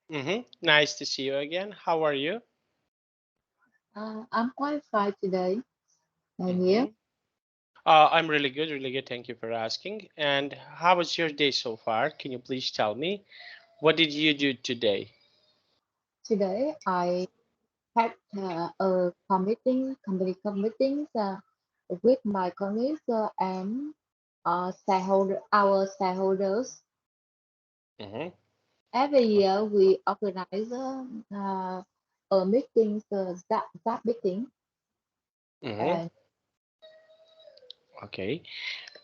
Nice to see you again. How are you? I'm quite fine today. And you? hmm I'm really good, really good. Thank you for asking. And how was your day so far? Can you please tell me what did you do today? Today I had a company meetings with my colleagues and our shareholders. hmm Every year we organize a meeting, that meeting, hmm and Okay.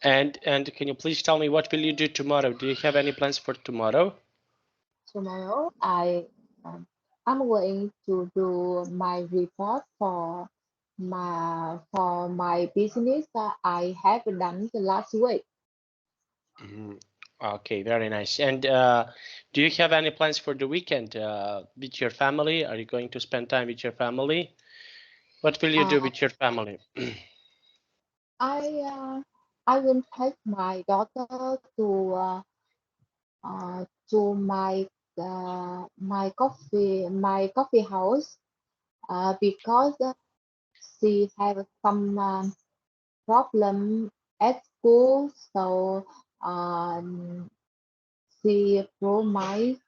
And can you please tell me what will you do tomorrow? Do you have any plans for tomorrow? tomorrow um, I'm going to do my report for my business that I have done the last week. hmm Okay, very nice. And do you have any plans for the weekend with your family? Are you going to spend time with your family? What will you Uh, do with your family? I I will take my daughter to my coffee house because she have some problem at school, so um, she promised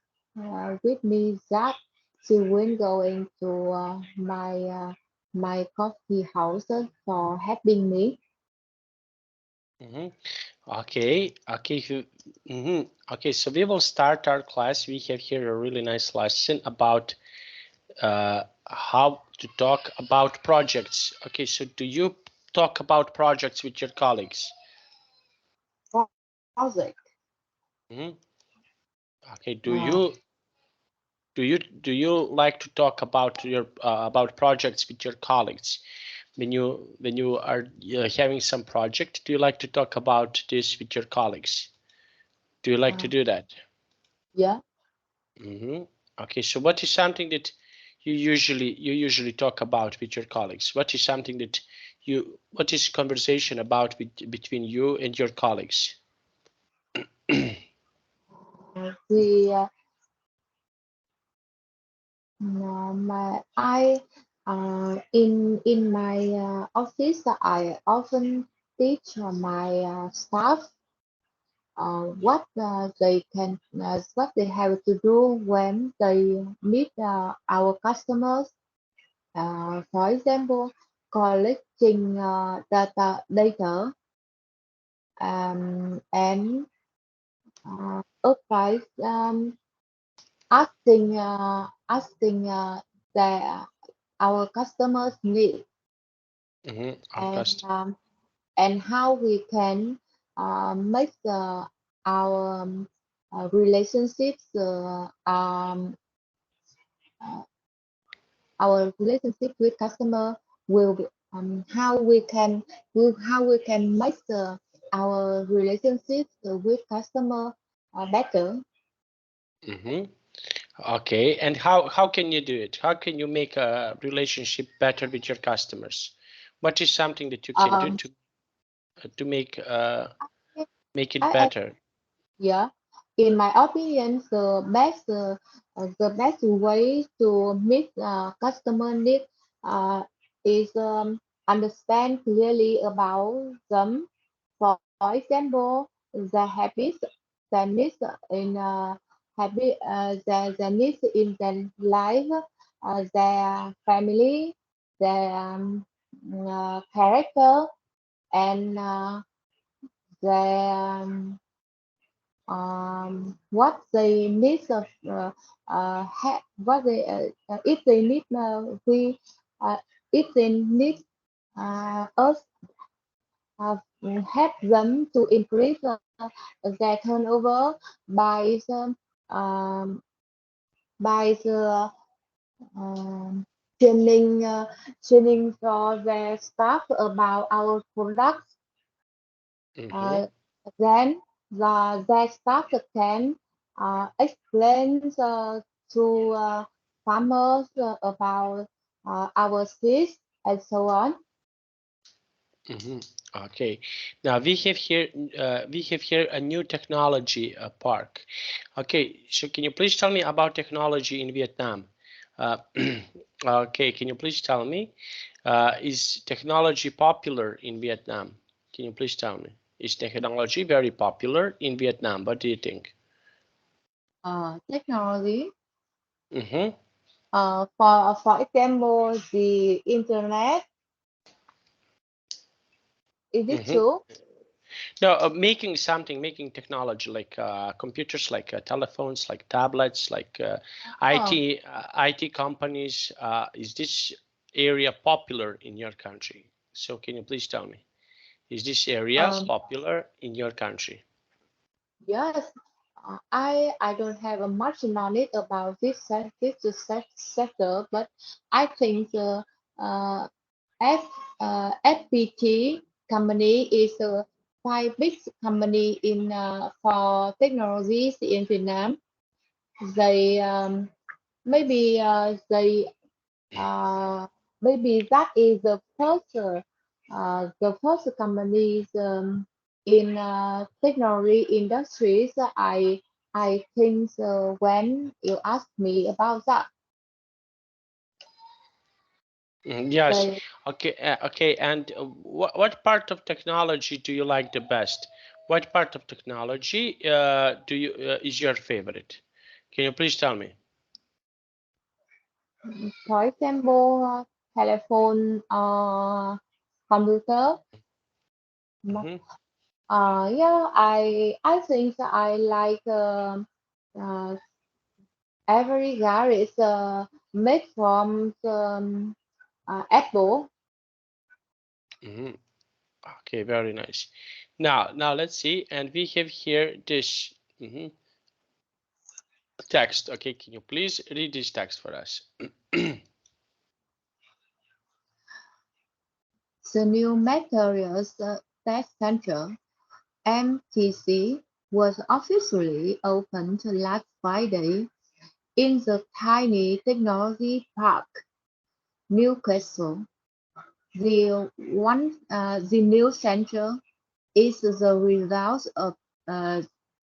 with me that she will going to my coffee house for helping me. Mhm. Okay, okay, okay. So we will start our class. We have here a really nice lesson about how to talk about projects. Okay, so do you talk about projects with your colleagues? Project. Mhm. Okay, Uh, do you like to talk about your about projects with your colleagues? When you are having some project, do you like to talk about this with your colleagues? Do you like to uh, do that? yeah. hmm Okay, so what is something that you usually talk about with your colleagues? What is something that what is conversation about between you and your colleagues? We no, my I in my office I often teach my staff what they have to do when they meet our customers. For example, collecting data and advice asking their our customers need Our and custom. how we can make our relationships uh, our relationship with customer will be how we can make our relationships with customer better. hmm Okay, and how can you do it? How can you make a relationship better with your customers? What is something that you can do Um, to make it I better? Yeah, in my opinion, the best way to meet customer needs is understand clearly about them. For example, the habits, the needs in the needs in their life, their family, their character, and their what they need of what they if they need we if they need us help them to increase their turnover by um, the um, training for their staff about our products. hmm Uh, then their staff can explain to farmers about our seeds and so on. Okay, now we have here a new technology park. Okay, so can you please tell me about technology in Vietnam? Okay, can you please tell me, is technology popular in Vietnam? Can you please tell me, is technology very popular in Vietnam? What do you think? Technology. Mm-hmm. For example, the internet. Is it Mm-hmm. true? No, making technology like computers, like telephones, like tablets, like Oh, IT companies. Is this area popular in your country? So can you please tell me, is this area um, popular in your country? yes. I don't have a much knowledge about sector, but I think the uh, F, FPT company is a quite big company in for technologies in Vietnam. They maybe they uh, maybe that is the first companies in technology industries. I think when you ask me about that, Yes. they Okay. Okay. And what part of technology do you like the best? What part of technology do you is your favorite? Can you please tell me? for example telephone computer. Mm-hmm. Yeah, I think I like uh, every car is made from Apple. Mm-hmm. Okay, very nice. Now let's see, and we have here this text. Okay, can you please read this text for us? The new materials test center (MTC) was officially opened last Friday in the tiny technology park, Newcastle. The new center is the result of uh,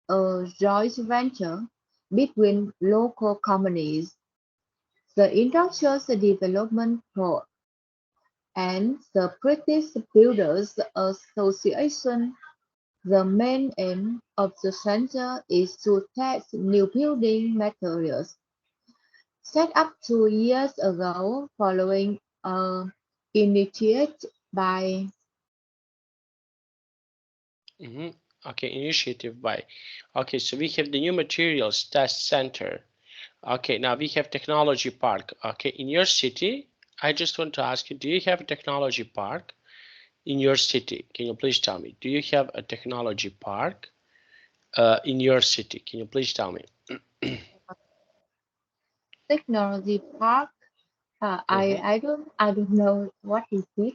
a joint venture between local companies, the Industrial Development Board, and the British Builders Association. The main aim of the center is to test new building materials. Set up 2 years ago following an initiative by Mhm. Okay, initiative by. Okay, so we have the new materials test center. Okay, now we have technology park. Okay, in your city, I just want to ask you, do you have a technology park in your city? Can you please tell me? Do you have a technology park in your city? Can you please tell me? Technology Park. Mhm. I don't know what is it.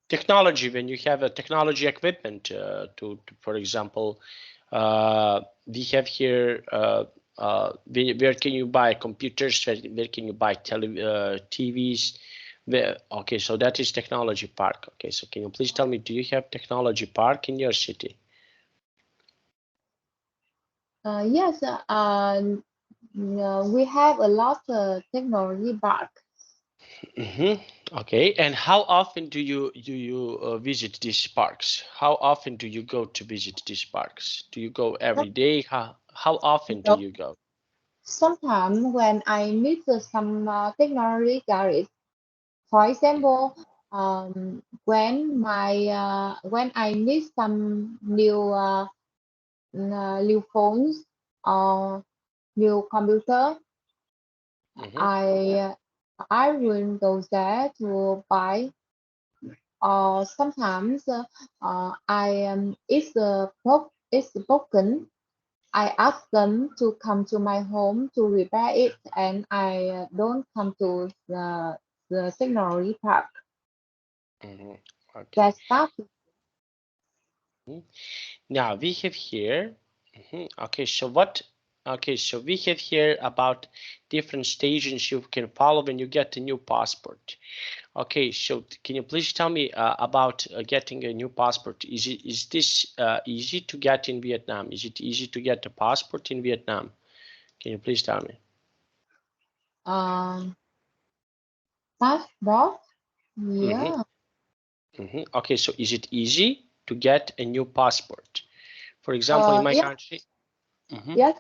Technology, when you have a technology equipment to for example, we have here where can you buy computers, where can you buy TVs, okay, so that is technology park. Okay, so can you please tell me, do you have technology park in your city? Yes, we have a lot of technology park. Mm-hmm. Okay, and how often do you visit these parks? How often do you go to visit these parks? Do you go every day? How often do So, you go? sometimes when I meet some technology guys, for example, when I need some new phones or new computer, Mm-hmm. I I will go there to buy. Or sometimes it's broken. I ask them to come to my home to repair it, and I don't come to the technology park. Mm-hmm. Okay. That's that. Mhm. Now we have here. Okay, so what? Okay, so we have here about different stages you can follow when you get a new passport. Okay, so can you please tell me about getting a new passport? Is this easy to get in Vietnam? Is it easy to get a passport in Vietnam? Can you please tell me? Um, Passport. Mm-hmm. Yeah. Mm-hmm. Okay, so is it easy to get a new passport? For example, in my Yes. country. Mm-hmm. Yes.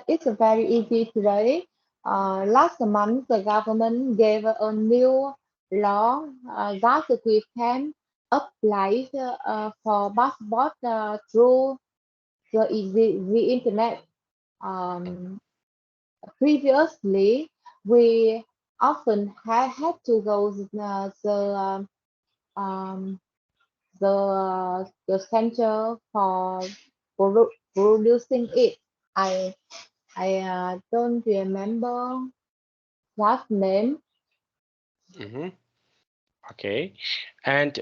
It's very easy today. Last month the government gave a new law that we can apply for passport through the internet. Um, Previously, we often had to go um, the center for producing it. I I don't remember last name. Mm-hmm. Okay, and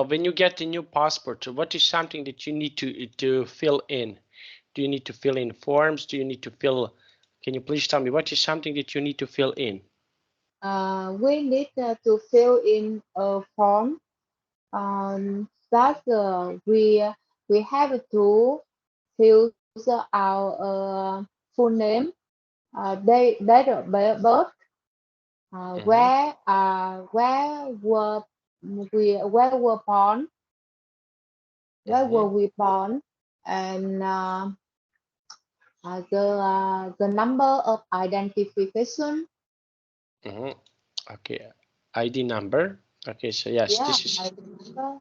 when you get a new passport, what is something that you need to fill in? Do you need to fill in forms? Do you need to fill? Can you please tell me what is something that you need to fill in? We need to fill in a form. That we have to fill our full name, date of birth, Mm-hmm. where were born, where Mm-hmm. were we born, and the number of identification. Mm-hmm. Okay, ID number. Okay, so yes, Yeah, this is I remember.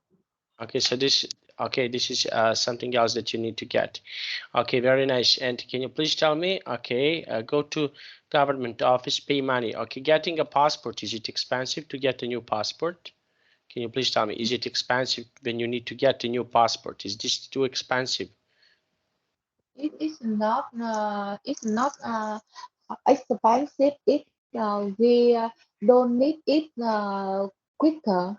okay. So this is something else that you need to get. Okay, very nice. And can you please tell me? Okay, go to government office, pay money. Okay, getting a passport, is it expensive to get a new passport? Can you please tell me, is it expensive when you need to get a new passport? Is this too expensive? It is not expensive. It we don't need it quicker.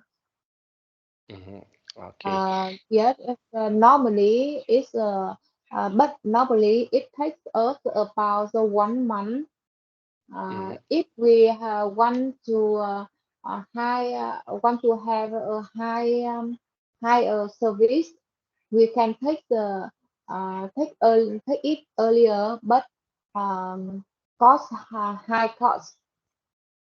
Mm-hmm. Okay. Yes, normally but normally it takes us about 1 month. Mm-hmm. If we want to have a higher service, we can take it earlier, but cost high cost.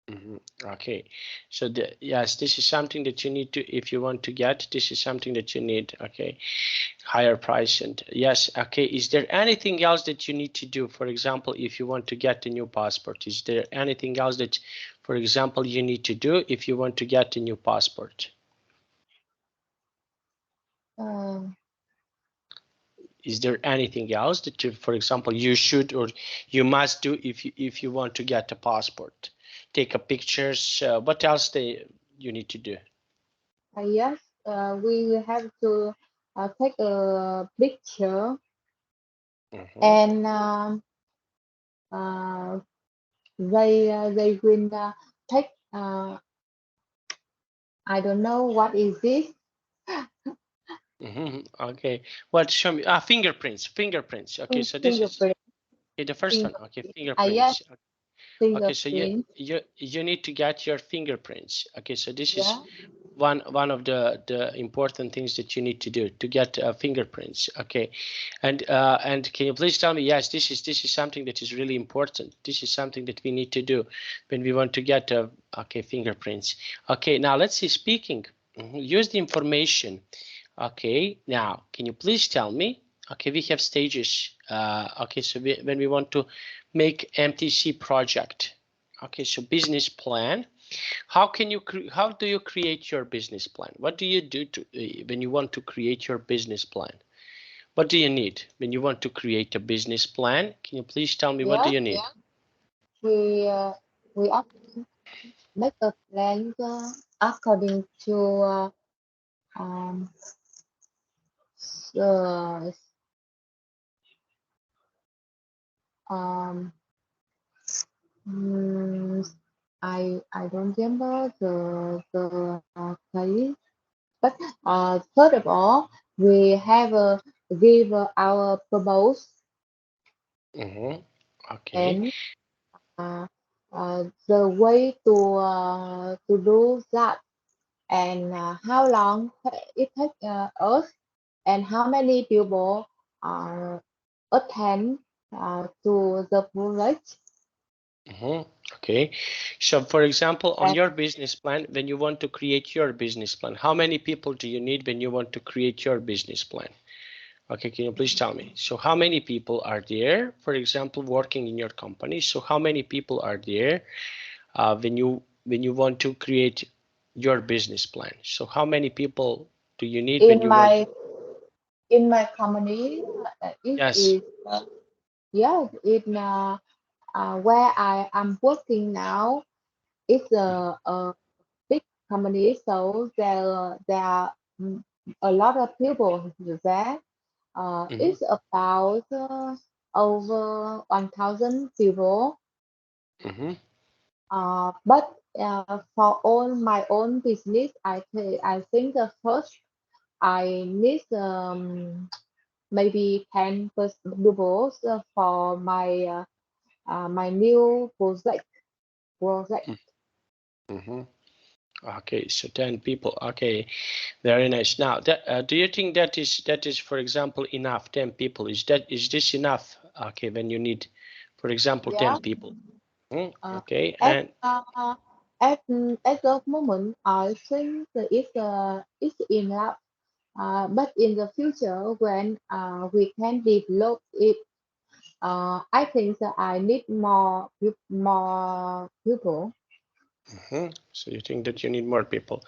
Mm-hmm. Okay, so yes, this is something that you need to, if you want to get, this is something that you need. Okay, higher price. And yes, okay, is there anything else that you need to do? For example, if you want to get a new passport, is there anything else that, for example, you need to do if you want to get a new passport? Uh, Is there anything else that you, for example, you should or you must do if you want to get a passport? Take a pictures. What else you need to do? yes, we will have to take a picture Mm-hmm. and uh, they will take I don't know what is this. Mm-hmm. Okay. What? Show me. Ah, fingerprints. Fingerprints. Okay. So this is Fingerprint. okay, the first one. Okay, Fingerprint. Yes, fingerprints. Okay, so fingerprint. you need to get your fingerprints. Okay, so this is Yeah. one of the important things that you need to do to get fingerprints. Okay, and can you please tell me? Yes, this is something that is really important. This is something that we need to do when we want to get okay, fingerprints. Okay, now let's see. Speaking, use the information. Okay, now can you please tell me? Okay, we have stages. Okay, so when we want to make MTC project. Okay, so business plan. How do you create your business plan? What do you do to when you want to create your business plan? What do you need when you want to create a business plan? Can you please tell me what do Yeah. you need? We we often make a plan according to um uh, um mm, I don't remember the case, but first of all we have give our purpose Mm-hmm. Okay. and uh, the way to do that, and how long it takes us, and how many people attend to the project. Okay, so for example, on And your business plan, when you want to create your business plan, how many people do you need when you want to create your business plan? Okay, can you please tell me? So how many people are there, for example, working in your company? So how many people are there when you want to create your business plan? So how many people do you need when in you want? my company, it Yes. is yeah, in where I am working now, it's a big company, so there are a lot of people there. Mm-hmm, It's about over 1,000 people. mm-hmm, But for all my own business, I think the first I need maybe 10 people for my new project. mm-hmm. Okay, so 10 people. Okay, very nice. Now, do you think that is, for example, enough? 10 people. Is this enough? Okay, when you need, for example, 10 Yeah. people. Hmm, Uh, okay, at and uh, at the moment, I think that it's enough. But in the future, when we can develop it, I think that I need more people. so you think that you need more people.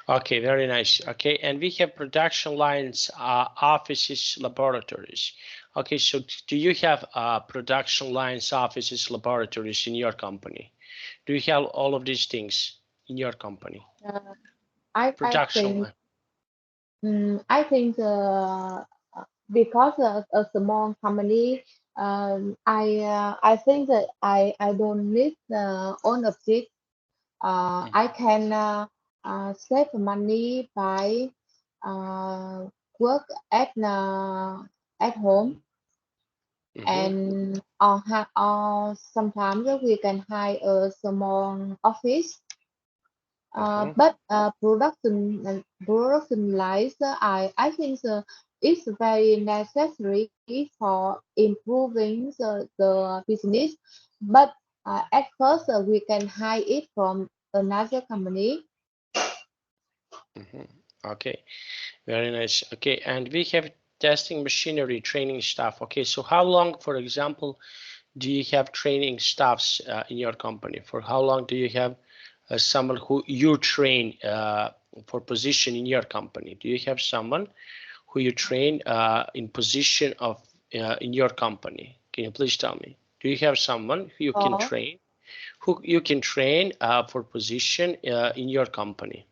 Okay, very nice. Okay, and we have production lines, offices, laboratories. Okay, so do you have production lines, offices, laboratories in your company? Do you have all of these things in your company? Uh, I Production think line. I think because a small company, I think that I don't need all of this. I can save money by uh, work at home, Mm-hmm, and or sometimes we can hire a small office. mm-hmm, But production lines, I think it's very necessary for improving the business. But at first, we can hire it from another company. mm-hmm. Okay, very nice. Okay, and we have testing machinery, training staff. Okay, so how long, for example, do you have training staffs in your company? For how long do you have someone who you train for position in your company? Do you have someone who you train in position of in your company? Can you please tell me? Do you have someone Or who you can train for position in your company?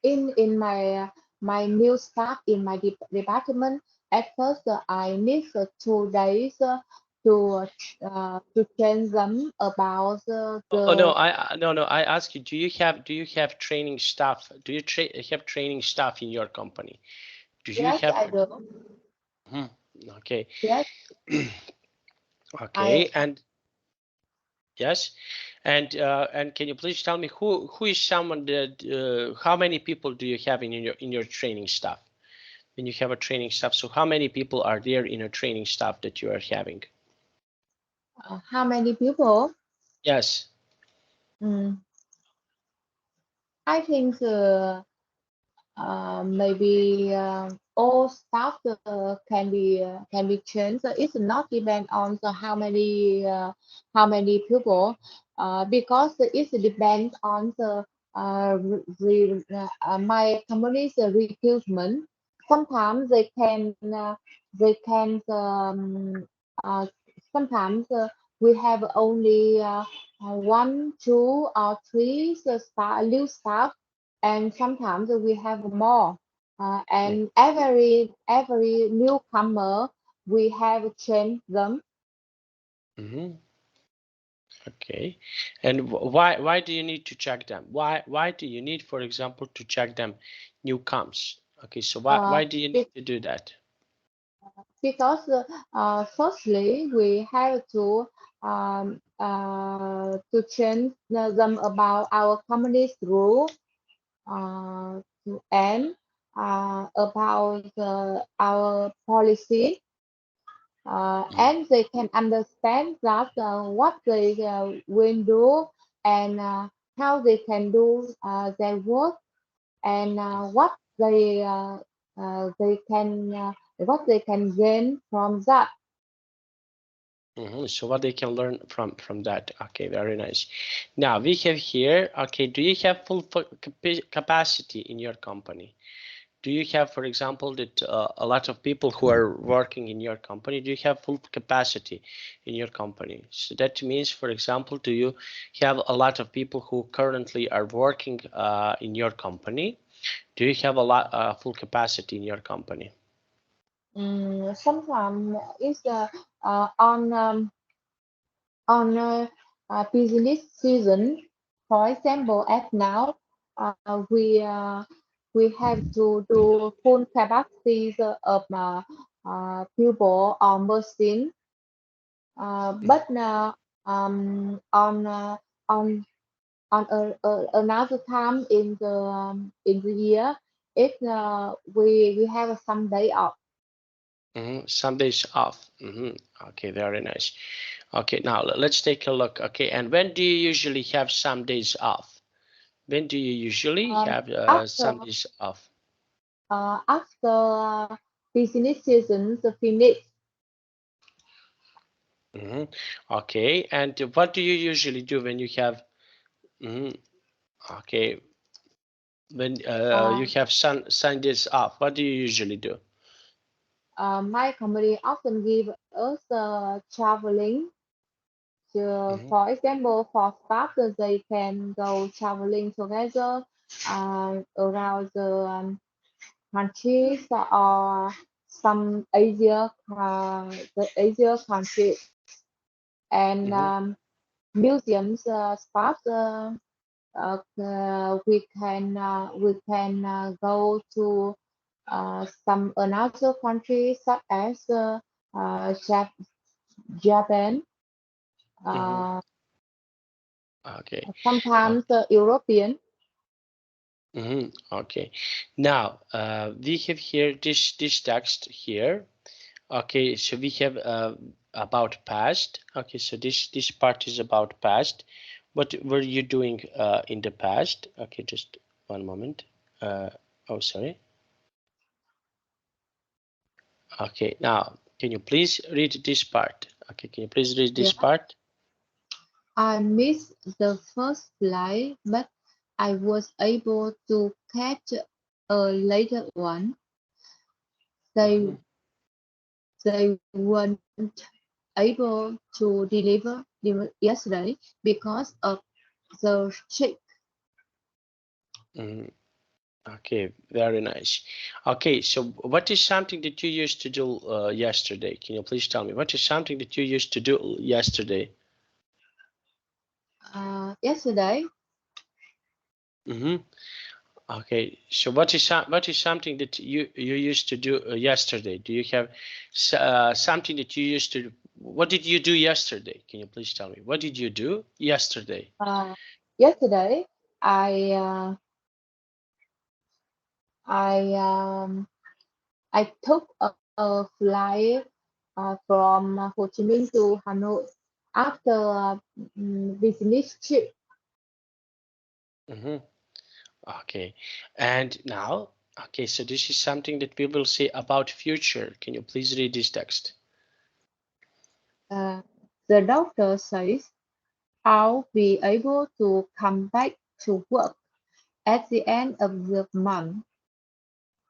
in my new staff in my department, at first I need 2 days to train them about Oh no, the no, I ask you, do you have training staff? Do you have training staff in your company? Do you yes, have? I do. Hmm, okay, Yes, I okay, and yes, and can you please tell me who is someone that how many people do you have in your training staff? When you have a training staff, so how many people are there in a training staff that you are having? how many people? Yes. Mm, I think maybe all staff can be changed. So it's not depend on how many people, because it depends on the my company's recruitment. Sometimes they can uh, sometimes we have only one, two, or three new staff, and sometimes we have more. And every newcomer we have changed them. Mm-hmm. Okay. And why do you need to check them? Why do you need, for example, to check them newcomers? Okay, so Uh, why do you need be- to do that? because firstly we have to to change them about our company's rule uh, and about our policy, Mm. and they can understand that what they will do and how they can do their work and what they can gain from that. So what they can learn from that. Okay, very nice. Now we have here. Okay, do you have full capacity in your company? Do you have, for example, that a lot of people who are working in your company? Do you have full capacity in your company? So that means, for example, do you have a lot of people who currently are working in your company? Do you have a lot full capacity in your company? Sometimes it's on business season. For example, at now, we have to do full capacity of people on machine. Mhm. But on another time in the year, if we have some day off. Some days off. Okay, very nice. Okay, now let's take a look. Okay, and when do you usually have some days off? When do you usually have After some days off? business season finish, hmm Okay, and what do you usually do when you have? hmm Okay, when you uh, have Sundays off, what do you usually do? my company often give us traveling. hmm For example, for staff, they can go traveling together around countries or some the Asia countries and hmm museums spots. We can go to some another countries such as Japan, hmm uh, Okay. sometimes European. Okay. Now we have here this text here. Okay, so we have about past. Okay, so this part is about past. What were you doing in the past? Okay, just one moment. Uh, oh, sorry. Okay, now can you please read this part? Okay, can you please read this Yeah, part? I missed the first flight, but I was able to catch a later one. They Mhm, they weren't able to deliver yesterday because of the ship. mhm. Okay, very nice. Okay, so what is something that you used to do yesterday? Can you please tell me what is something that you used to do yesterday? Yesterday, Mm-hmm. Okay, so what is something that you used to do yesterday? Do you have something that you used to do? What did you do yesterday? Can you please tell me? What did you do yesterday? uh, yesterday I uh, I I took a flight from Ho Chi Minh to Hanoi after business trip. Mm-hmm. Okay, and now, okay, so this is something that we will say about future. Can you please read this text? Uh, the doctor says I'll be able to come back to work at the end of the month.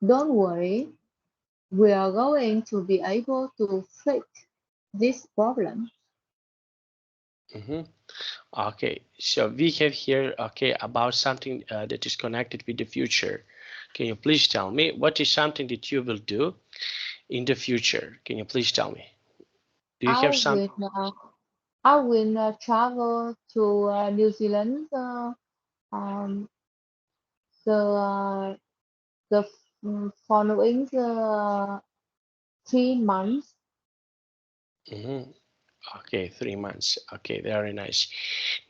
Don't worry, we are going to be able to fix this problem. Mm-hmm. Okay, so we have here, okay, about something that is connected with the future. Can you please tell me what is something that you will do in the future? Can you please tell me? Do you I have some? will I will travel to New Zealand um, the the following 3 months. Mhm. Okay, 3 months. Okay, very nice.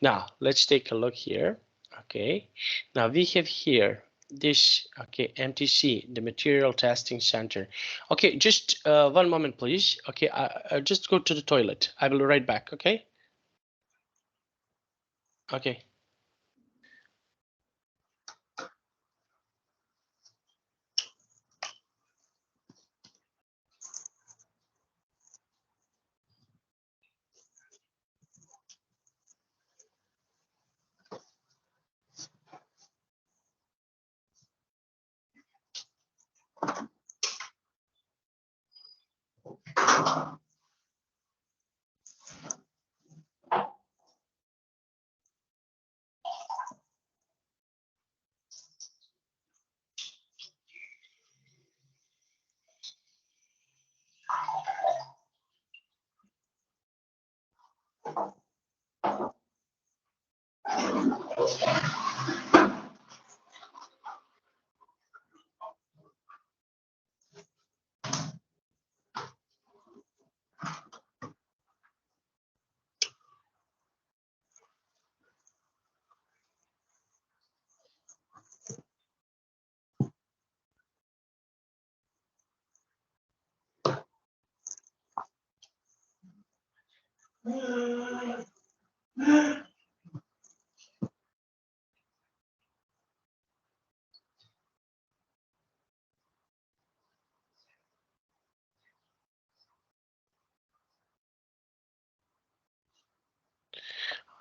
Now let's take a look here. Okay, now we have here this, okay, MTC, the Material Testing Center. Okay, just one moment, please. Okay, I'll just go to the toilet. I will be right back. Okay. Okay.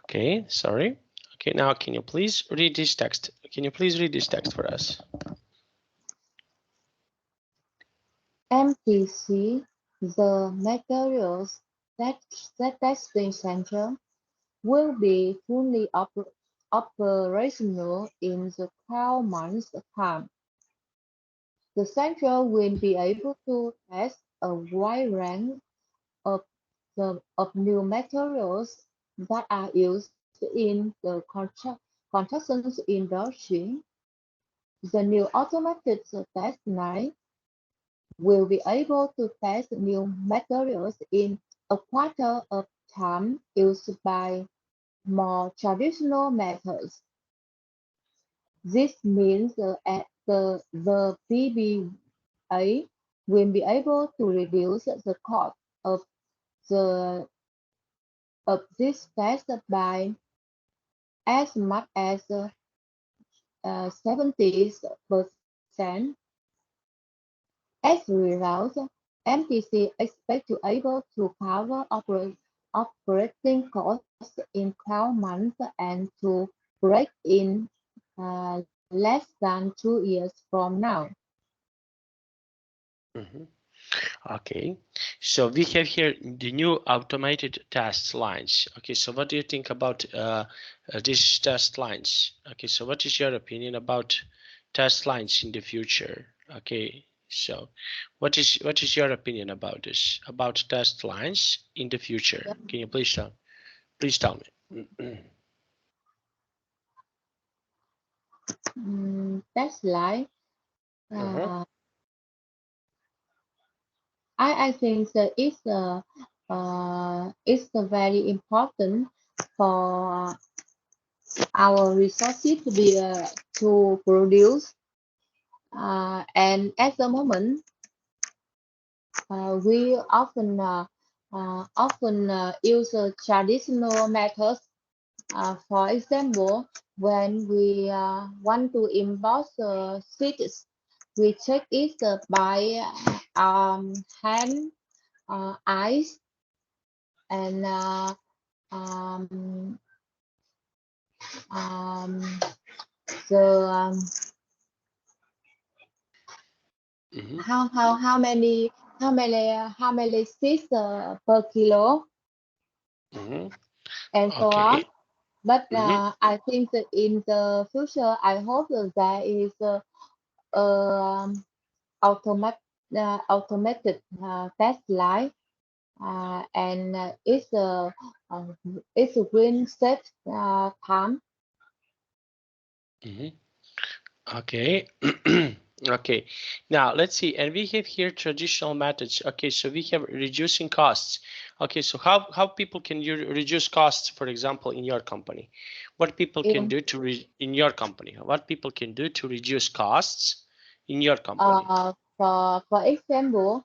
Okay, sorry. Okay, now can you please read this text? Can you please read this text for us? MTC, the Materials Testing Center, will be fully operational in the 12 months' time. The center will be able to test a wide range of new materials that are used in the construction industry. The new automated test line will be able to test new materials in a quarter of time used by more traditional methods. This means the PBA will be able to reduce the cost of the of this test by as much as 70%. As a result, MTC expects to able to cover operating costs in 12 months and to break in less than 2 years from now. Mhm. Okay, so we have here the new automated test lines. Okay, so what do you think about these test lines? Okay, so what is your opinion about test lines in the future? Okay, so what is your opinion about this, about test lines in the future? Can you please tell me? That's like Uh-huh. uh, I think that it's very important for our resources to be to produce. And at the moment, we often use traditional methods. For example, when we want to import seeds, we check it by hand, eyes, and um, um, the Mm-hmm. how many seeds per kilo Mm-hmm. and so on. Okay. But Mm-hmm. I think that in the future, I hope that there is um, automat automated test line, and uh, it's a green set time. Mm-hmm. Okay. Okay, now let's see, and we have here traditional methods. Okay, so we have reducing costs. Okay, so how people can you reduce costs, for example, in your company? What people can In do to in your company? What people can do to reduce costs in your company? for example,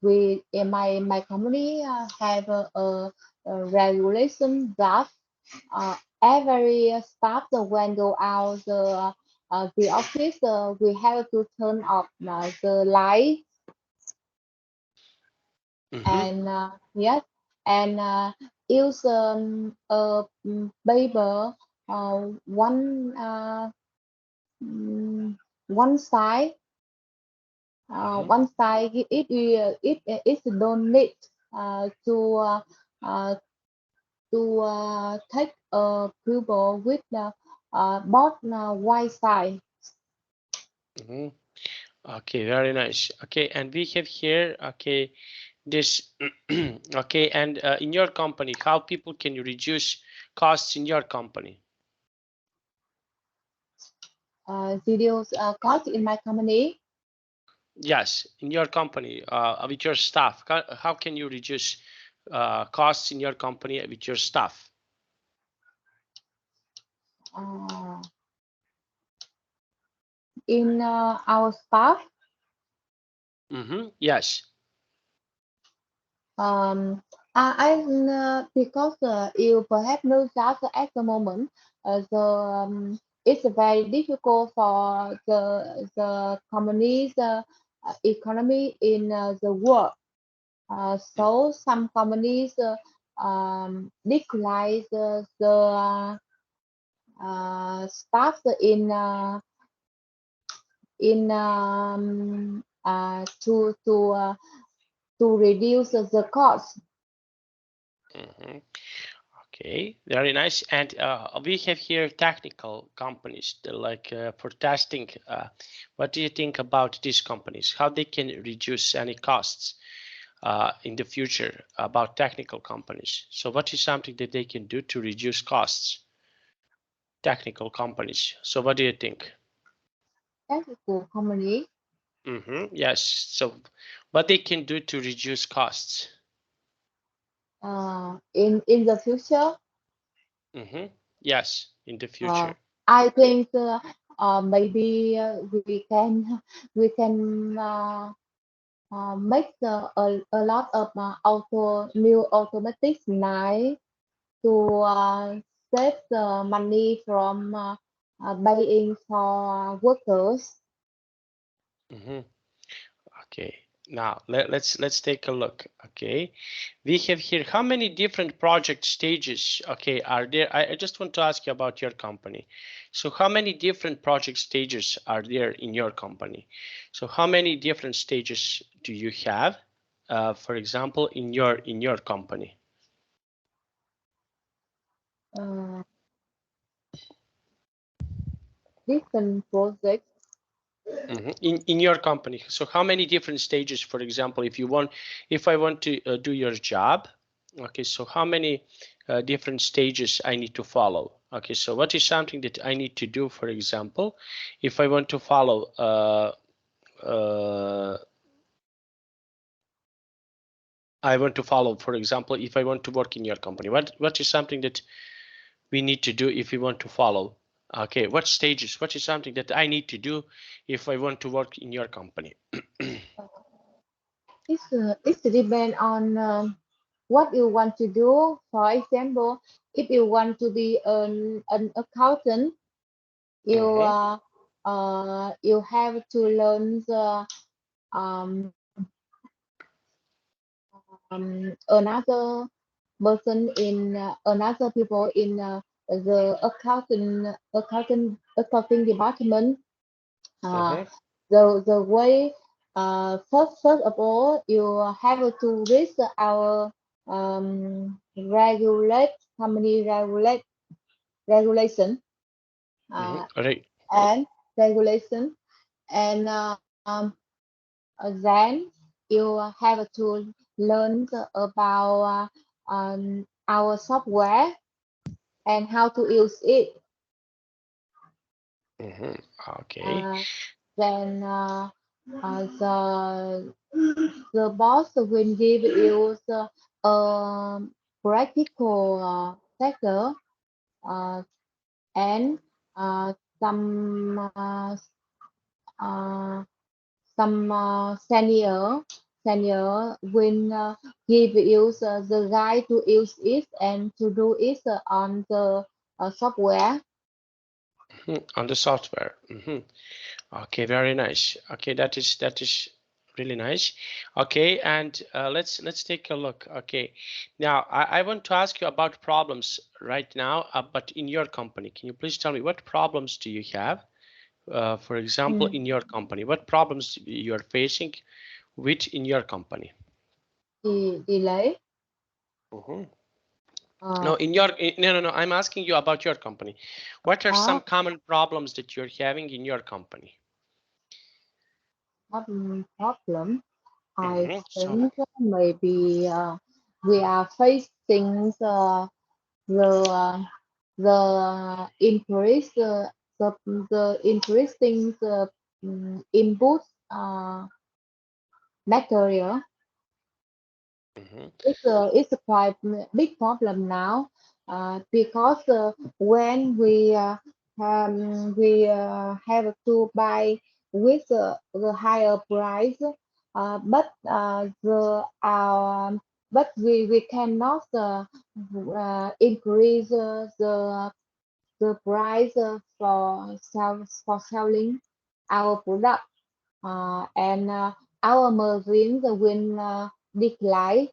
we in my company have a regulation that every staff when go out the office, we have to turn off the light Mm-hmm. and yes, and use paper mm, one side. Mm-hmm. One side it don't need uh, to uh, uh, take a pupil with both white side. Mm-hmm. Okay, very nice. Okay, and we have here, okay, this, okay, and in your company, how people can you reduce costs in your company? Videos cost in my company. Yes, in your company, with your staff, how can you reduce costs in your company with your staff? Uh, in our staff. Mm-hmm. Yes. Um, because you perhaps know that at the moment, it's very difficult for the company's economy in the world. So some companies decline staff in to reduce the cost. Mm-hmm. Okay, very nice. And we have here technical companies like for testing. What do you think about these companies? How they can reduce any costs in the future about technical companies? So what is something that they can do to reduce costs? Technical companies. So what do you think? Technical company Mm-hmm. Yes. So what they can do to reduce costs? in the future. Mm-hmm. Yes, in the Uh, future. I think maybe we can make a lot of new automatic line to save the money from paying for workers. Mm-hmm. Okay. Now let's take a look. Okay, we have here how many different project stages. Okay, are there? I just want to ask you about your company. So how many different project stages are there in your company? So how many different stages do you have? For example, in your company. Uh, Different projects. Mhm. In your company, so how many different stages, for example, if I want to do your job, okay, so how many different stages I need to follow? Okay, so what is something that I need to do, for example, if I want to follow uh, for example, if I want to work in your company, what is something that we need to do if we want to follow? Okay, what stages, what is something that I need to do if I want to work in your company? It's depend on what you want to do. For example, if you want to be an accountant, you Mhm. you have to learn the um, another person in another people in the accounting department. Uh, Mhm. the way first of all you have to read our regulate company regulation Mhm. uh, Right. and regulation and then you have to learn about our software and how to use it. Mhm. Okay. Uh, then the boss will give you the practical sector uh, and some uh, senior will give you the guide to use it and to do it on the software. On the software. Okay, very nice. Okay, that is really nice. Okay, and let's take a look. Okay, now I want to ask you about problems right now, but in your company. Can you please tell me what problems do you have? For example, Mm, in your company, what problems you are facing with in your company? delay. Mhm. Uh, No, no. I'm asking you about your company. What are some uh, common problems that you're having in your company? problem. I So, think maybe we are facing the interest the interesting input material. mhm, It's a quite big problem now because when we have to buy with the higher price, but we cannot increase the price for selling our product, and our margins will decline.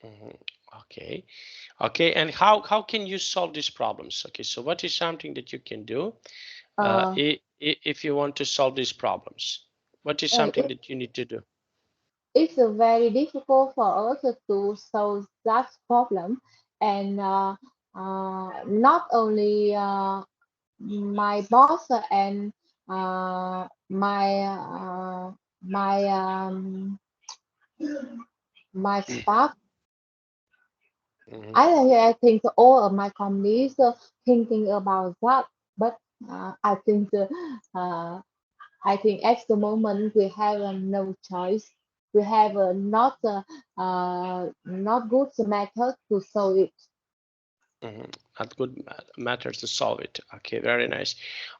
mhm. Okay. Okay, and how can you solve these problems? Okay, so what is something that you can do Uh, if you want to solve these problems? What is uh, something that you need to do? it's very difficult for us to solve that problem, and not only my boss and my my staff. Mhm, I think all of my companies thinking about that, but I think I think at the moment we have no choice. We have not good method to solve it. mhm. Not good matters to solve it. Okay, very nice.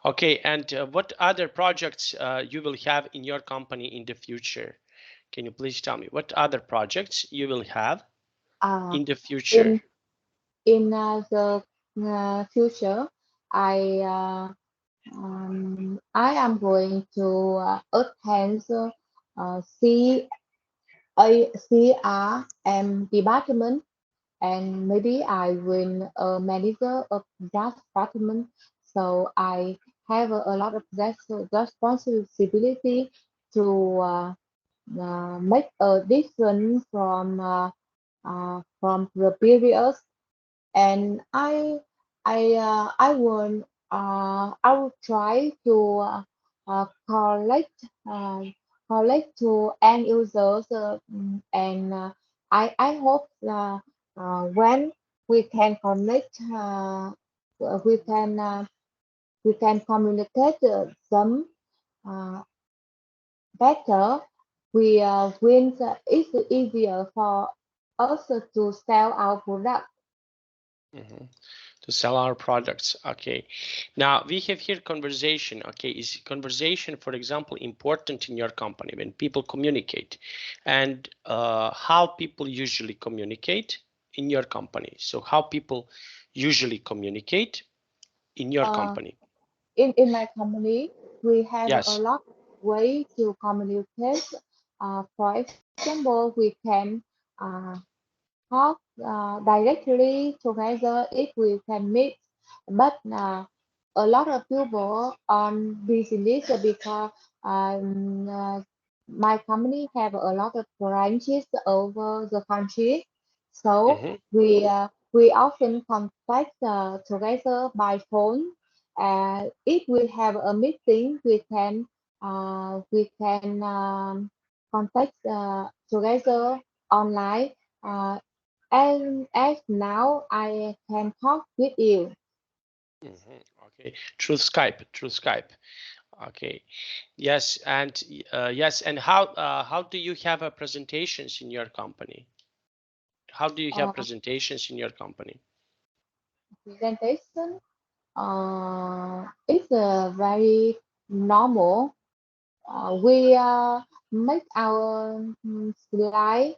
Okay, and what other projects you will have in your company in the future? Can you please tell me what other projects you will have Uh, in the future? in the future, I I am going to enhance CRM department, and maybe I will manager of that department. So I have a lot of that responsibility to make a difference from the previous, and I will try to uh, collect to end users, and I hope when we can connect, we can we can communicate them uh, better. We win. It's easier for us to sell our product. Mhm. To sell our products. Okay. Now we have here conversation. Okay, is conversation, for example, important in your company when people communicate, and how people usually communicate in your company? So how people usually communicate in your Uh, company? in my company, we have a Yes. lot of way to communicate. For example, we can uh, talk directly together if we can meet, but a lot of people on business because my company have a lot of branches over the country, so Mm-hmm. we often contact together by phone. If we have a meeting, we can contact together online. Uh, and as now I can talk with you. Mm-hmm. Okay. Through Skype. Through Skype. Okay. Yes, and yes, and how do you have presentations in your company? How do you have Uh, presentations in your company? Presentation is very normal. We make our slide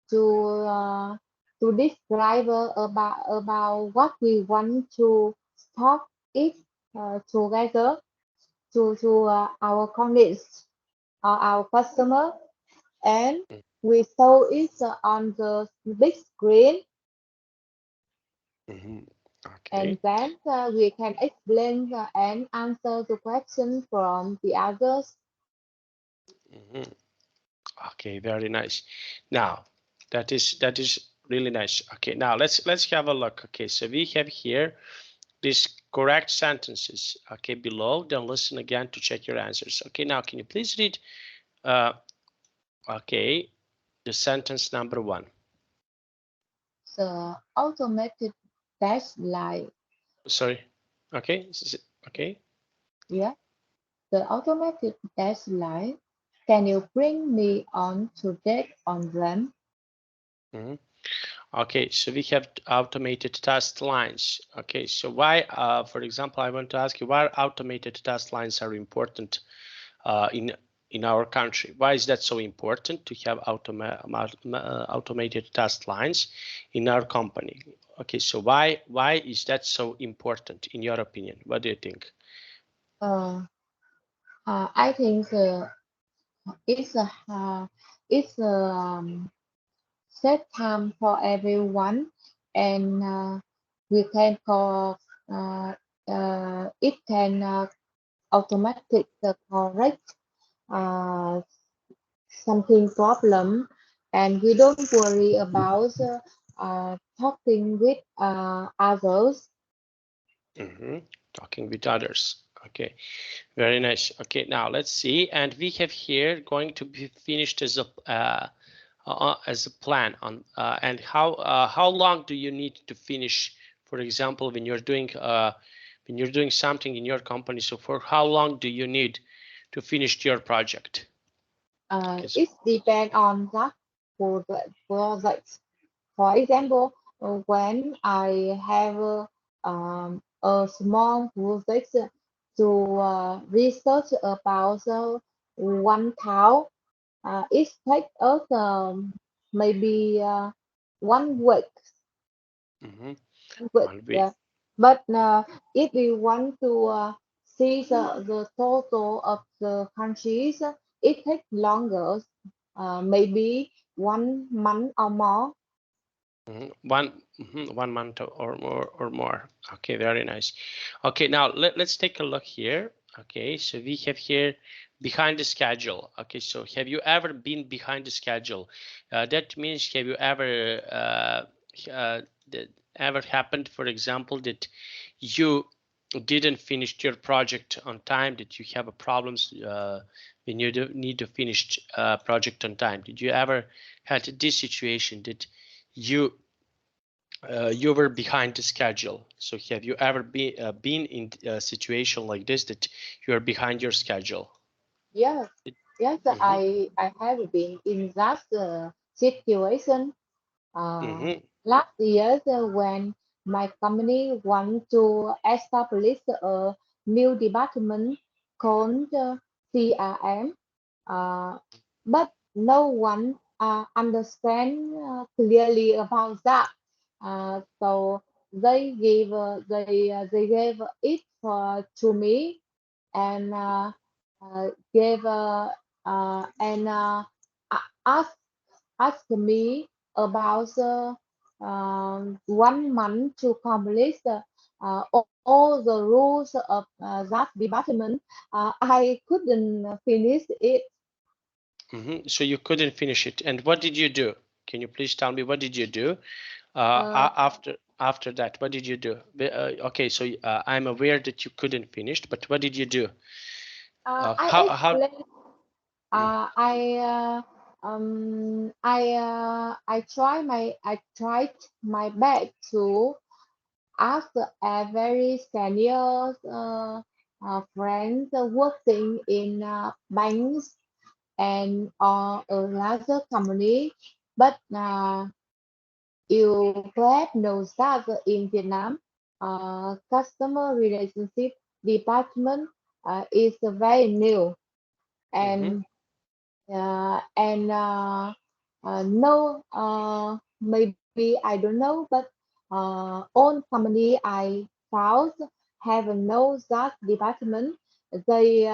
to uh, to describe about what we want to talk it together to our colleagues or our customer, and we show it on the big screen, Hmm. and Okay. then we can explain and answer the question from the others. Hmm. Okay, very nice. Now, that is really nice. Okay, now let's have a look. Okay, so we have here these correct sentences. Okay, below. Then listen again to check your answers. Okay, now can you please read? Uh, okay, the sentence number one. The automated dash line, Sorry. Okay. Okay. yeah, the automated dash line. Can you bring me on to date on them? Mhm. Okay, so we have automated task lines. Okay, so why, for example, I want to ask you why automated task lines are important in our country. Why is that so important to have automated task lines in our company? Okay, so why is that so important in your opinion? What do you think? Uh, I think it's a it's a set time for everyone, and we can call it can automatic correct uh, something problem, and we don't worry about talking with others. Mhm. Talking with others. Okay. Very nice. Okay, now let's see. And we have here going to be finished as a plan on and how long do you need to finish? For example, when you're doing something in your company. So for how long do you need to finish your project? Okay, so, It depends on that project. For example, when I have a small project to research about one town, it takes us maybe 1 week. mhm, Week, 1 week. yeah. But if we want to see the total of the countries, it takes longer, maybe 1 month or more. Mhm. 1 month or more. Okay, very nice. Okay, now let's take a look here. Okay, so we have here behind the schedule. Okay, so have you ever been behind the schedule? That means have you ever that ever happened, for example, that you didn't finish your project on time, that you have a problems when you do need to finish project on time? Did you ever had this situation that you were behind the schedule? So have you ever been in a situation like this that you are behind your schedule? Yes, yes, Mm-hmm, I have been in that situation. mm-hmm, Last year, when my company want to establish a new department called CRM, uh, but no one understand clearly about that. So they gave it to me, and gave and asked me about 1 month to complete all the rules of that department. I couldn't finish it. mm-hmm. So you couldn't finish it, and what did you do? Can you please tell me what did you do Uh, after that? What did you do? Okay, so I'm aware that you couldn't finish, but what did you do? I How explained. mm, Uh, I I tried my best to ask a very senior friends working in banks and another company, but you perhaps know that in Vietnam, customer relationship department is very new, Mm-hmm. and no, maybe I don't know, but all company I found have no that department. They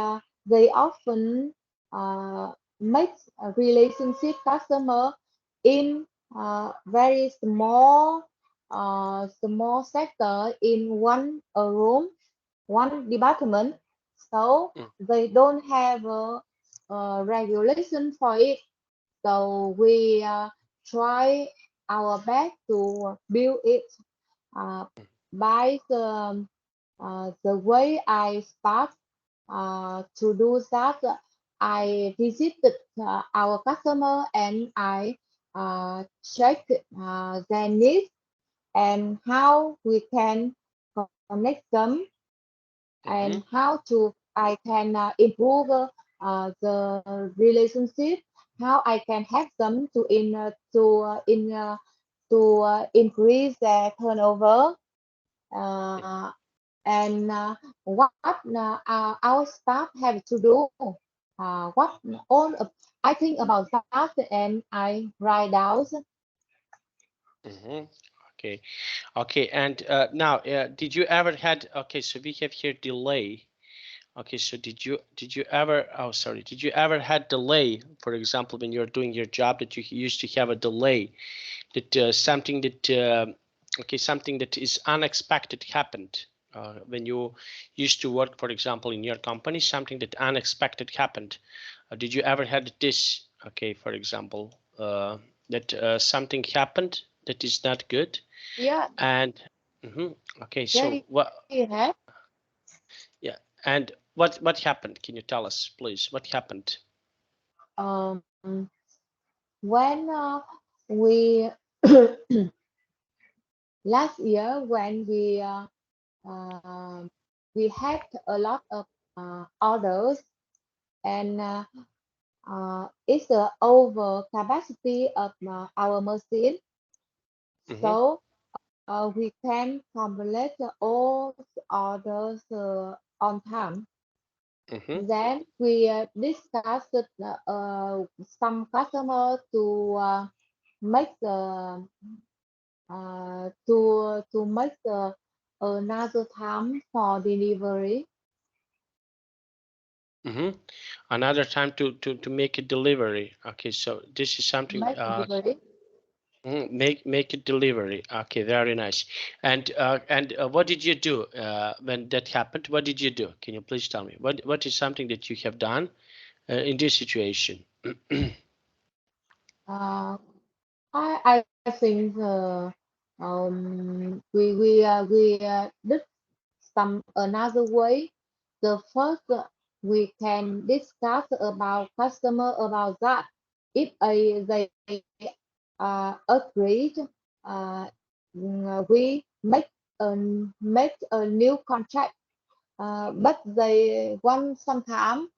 they often uh, make a relationship customer in very small sector in one room, one department. So they don't have a regulation for it. So we try our best to build it uh, by the way I start to do that. I visited our customer and I check their needs and how we can connect them and Mm-hmm. how to I can improve the relationship, how I can help them to increase their turnover, uh, and what our staff have to do, what all of, I think about that and I write down. Mm-hmm. Okay. Okay. And now, did you ever had? Okay, so we have here delay. Okay, so did you ever? Oh, sorry. Did you ever had delay? For example, when you're doing your job, that you used to have a delay, that something that okay, something that is unexpected happened when you used to work, for example, in your company, something that unexpected happened. Did you ever had this? Okay, for example, that something happened that is not good, Yeah, and mhm, okay, yeah, so what? you have. Yeah, and what happened? Can you tell us, please? What happened? Um, when we last year when uh, we had a lot of orders and it's the over capacity of our machine, Mm-hmm, so we can complete all orders on time. mm-hmm, Then we discussed some customer to make the to make another time for delivery, mm-hmm. Another time to make a delivery. Okay, so this is something make delivery. make a delivery. Okay, very nice. And what did you do when that happened? What did you do? Can you please tell me? What is something that you have done in this situation? Uh, I think we did some another way. The first we can discuss about customer about that. If they agreed, uh, we make a new contract. But they want sometimes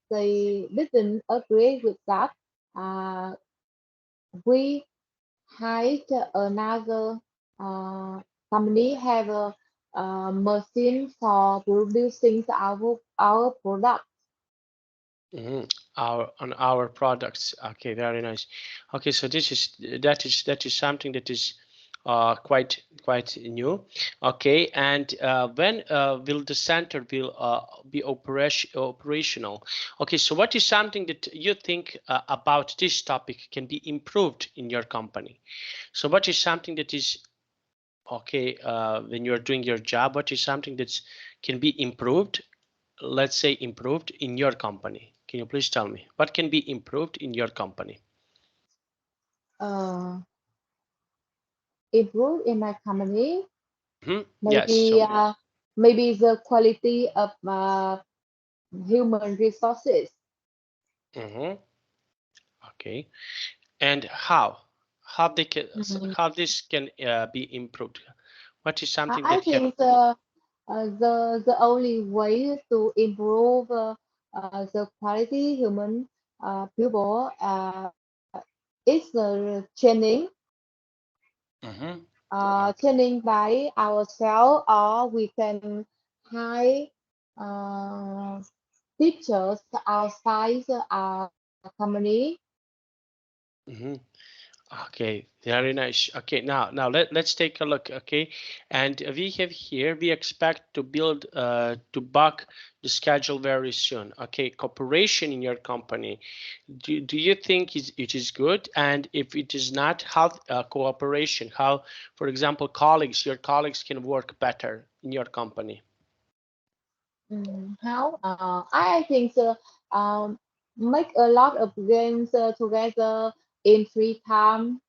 they didn't agree with that. Uh, we hired another uh, company have a machine for producing our product. Mhm. Our on our products. Okay, very nice. Okay, so this is that is something that is quite new. Okay, and when will the center will be operational? Okay, so what is something that you think about this topic can be improved in your company? So what is something that is okay when you're doing your job? What is something that can be improved, let's say improved in your company? Can you please tell me what can be improved in your company? Uh, Improve in my company, Yes. maybe So, maybe the quality of human resources. mhm, okay. And how they can Mhm. how this can be improved? What is something I that have? think The only way to improve the quality human people is training, Mm-hmm. training by ourselves, or we can hire uh, teachers outside our company. Mm-hmm. Okay, very nice. Okay, now let's take a look. Okay, and we have here, we expect to build to bug the schedule very soon. Okay, cooperation in your company. Do you think it is good? And if it is not, how cooperation? How, for example, your colleagues can work better in your company? How? I think make a lot of games together in free time,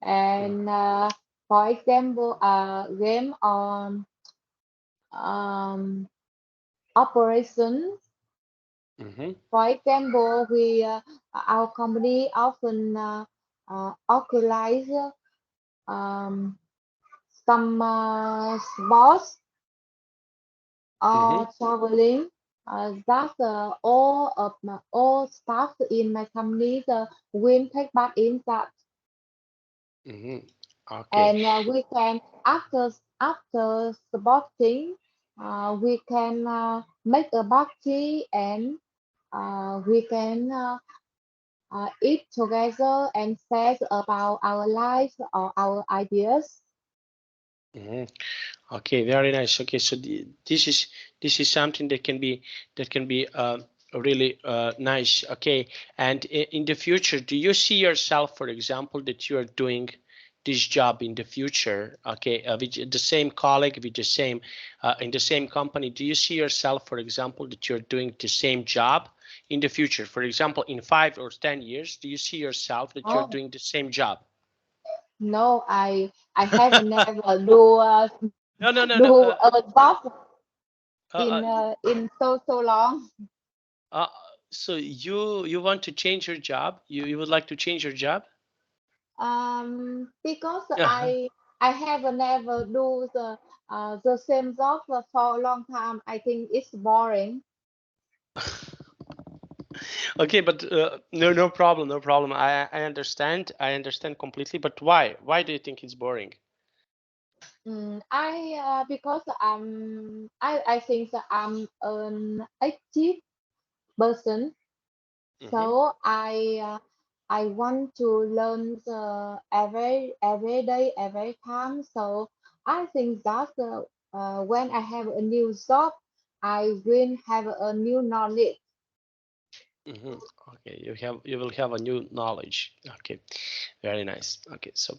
and for example, game on um, operation. Mm-hmm. For example, we our company often organize um, some sports Mm-hmm. or traveling. That's all staff in my company will take part in that, Mm-hmm. Okay. and we can after sporting, we can make a party, and we can eat together and share about our life or our ideas. Mm-hmm. Okay, very nice. Okay, so this is something that can be really nice. Okay, and in the future, do you see yourself, for example, that you are doing this job in the future? Okay, with the same colleague, with the same in the same company. Do you see yourself, for example, that you're doing the same job in the future? For example, in 5 or 10 years, do you see yourself that you're Oh doing the same job? no, I have never do No, no, no, no. do a job Uh, uh, in so long. Uh, so you want to change your job? You would like to change your job? Because Yeah. I have never do the same job for a long time. I think it's boring. Okay, but no problem, no problem. I understand completely. But why? Why do you think it's boring? I because I think that I'm an active person, Mm-hmm, so I want to learn every day, every time. So I think that when I have a new job, I will have a new knowledge. mm-hmm. Okay, you will have a new knowledge. Okay, very nice. Okay, so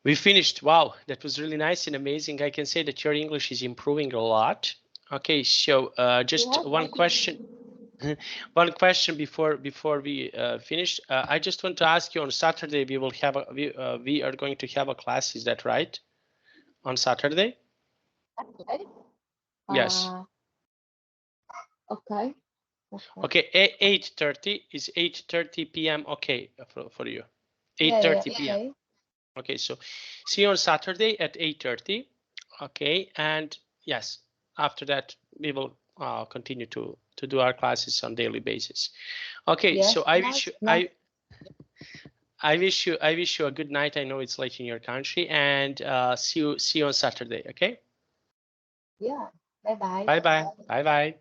we finished. Wow, that was really nice and amazing. I can say that your English is improving a lot. Okay, so just Yes, one thank you. question. One question before we finish. I just want to ask you, on Saturday we will have we are going to have a class. Is that right? On Saturday? Okay. Yes. Uh, okay. Okay. Okay. 8:30 is 8:30 p.m. Okay for you. Yeah, yeah. 8:30 p.m. Okay. Okay. So see you on Saturday at 8:30. Okay. And yes, after that we will continue to do our classes on daily basis. Okay. Yes. So Nice. Nice. I wish you a good night. I know it's late in your country, and see you on Saturday. Okay. Yeah. Bye bye. Bye bye. Bye bye.